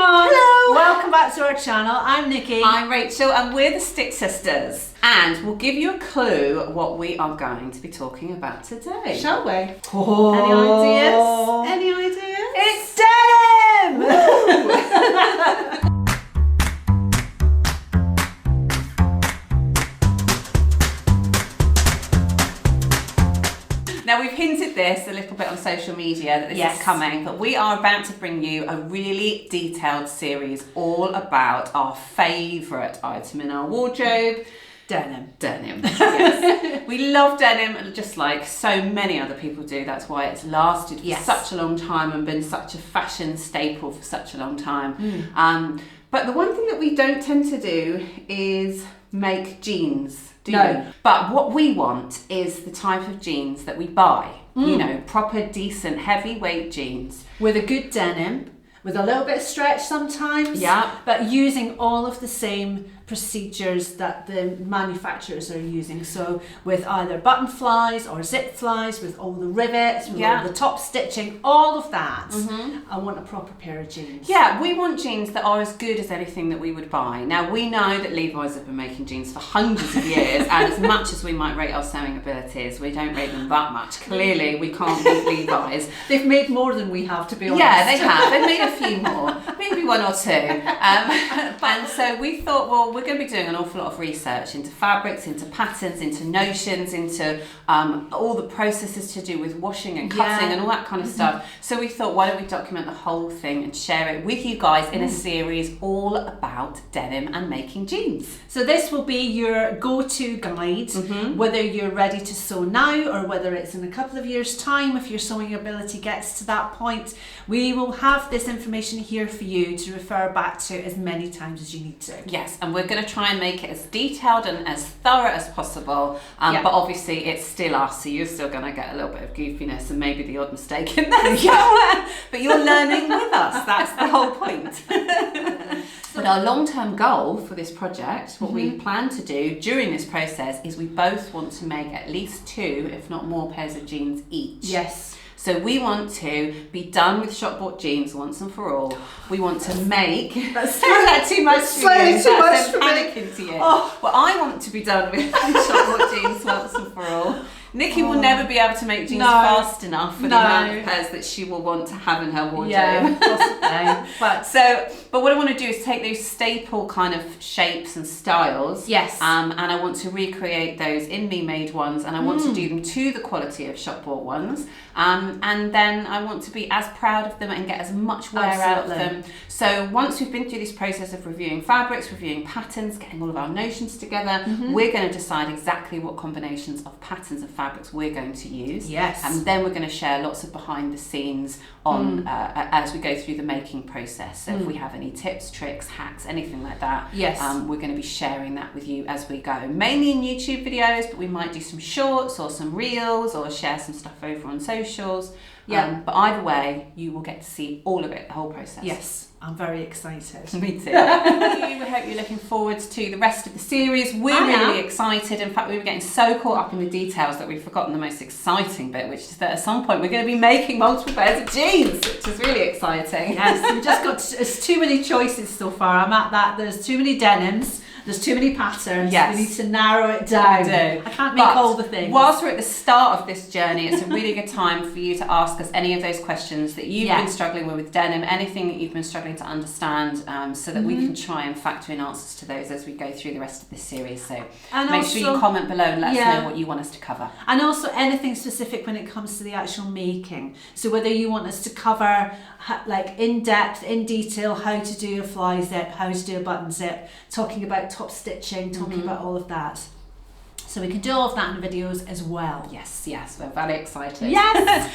everyone! Hello! Welcome back to our channel. I'm Nikki. I'm Rachel and we're the Stick Sisters. And we'll give you a clue what we are going to be talking about today. Shall we? Oh. Any ideas? Any ideas? It's denim! Now we've hinted this a little bit on social media that this is coming, but we are about to bring you a really detailed series all about our favourite item in our wardrobe. Denim. Denim, yes. We love denim just like so many other people do. That's why it's lasted for such a long time and been such a fashion staple for such a long time. But the one thing that we don't tend to do is make jeans. No. But what we want is the type of jeans that we buy. You know, proper, decent, heavyweight jeans. With a good denim, with a little bit of stretch sometimes. Yeah. But using all of the same procedures that the manufacturers are using. So with either button flies or zip flies, with all the rivets, with all the top stitching, all of that. I want a proper pair of jeans. Yeah, we want jeans that are as good as anything that we would buy. Now we know that Levi's have been making jeans for hundreds of years, and as much as we might rate our sewing abilities, we don't rate them that much. Clearly we can't beat Levi's. They've made more than we have, to be honest. Yeah, they have. They've made a few more, maybe one or two. And so we thought, well, we're going to be doing an awful lot of research into fabrics, into patterns, into notions, into all the processes to do with washing and cutting and all that kind of stuff. So we thought, why don't we document the whole thing and share it with you guys in a series all about denim and making jeans. So this will be your go-to guide, whether you're ready to sew now or whether it's in a couple of years' time, if your sewing ability gets to that point. We will have this information here for you to refer back to as many times as you need to. Yes, and we're going to try and make it as detailed and as thorough as possible, but obviously it's still us, so you're still going to get a little bit of goofiness and maybe the odd mistake in there somewhere, but you're learning with us. That's the whole point. But our long-term goal for this project, what we plan to do during this process, is we both want to make at least 2, if not more, pairs of jeans each. Yes. So we want to be done with shop-bought jeans once and for all. We want to make... That's too much for you. Too much for panicking to you. Oh. Well, I want to be done with shop-bought jeans once and for all. Nikki will never be able to make jeans fast enough for the amount of pairs that she will want to have in her wardrobe. Yeah, possibly. But what I want to do is take those staple kind of shapes and styles. Yes. And I want to recreate those in me-made ones, and I want to do them to the quality of shop-bought ones. And then I want to be as proud of them and get as much wear out of them. So once we've been through this process of reviewing fabrics, reviewing patterns, getting all of our notions together, we're going to decide exactly what combinations of patterns of fabrics we're going to use. Yes. And then we're going to share lots of behind the scenes on as we go through the making process. So if we have any tips, tricks, hacks, anything like that, we're going to be sharing that with you as we go. Mainly in YouTube videos, but we might do some shorts or some reels or share some stuff over on socials. But either way, you will get to see all of it, the whole process. Yes. I'm very excited. Me too. We hope you're looking forward to the rest of the series. We're really excited. In fact, we were getting so caught up in the details that we've forgotten the most exciting bit, which is that at some point we're going to be making multiple pairs of jeans, which is really exciting. Yes, we've just got it's too many choices so far. I'm at that. There's too many denims. There's too many patterns. Yes. We need to narrow it down. I can't make all the things. Whilst we're at the start of this journey, it's a really good time for you to ask us any of those questions that you've been struggling with denim, anything that you've been struggling to understand, so that we can try and factor in answers to those as we go through the rest of this series. So make sure you comment below and let us know what you want us to cover. And also anything specific when it comes to the actual making. So whether you want us to cover like in depth, in detail, how to do a fly zip, how to do a button zip, talking about top stitching, talking about all of that. So we can do all of that in videos as well. Yes, we're very excited. Yes!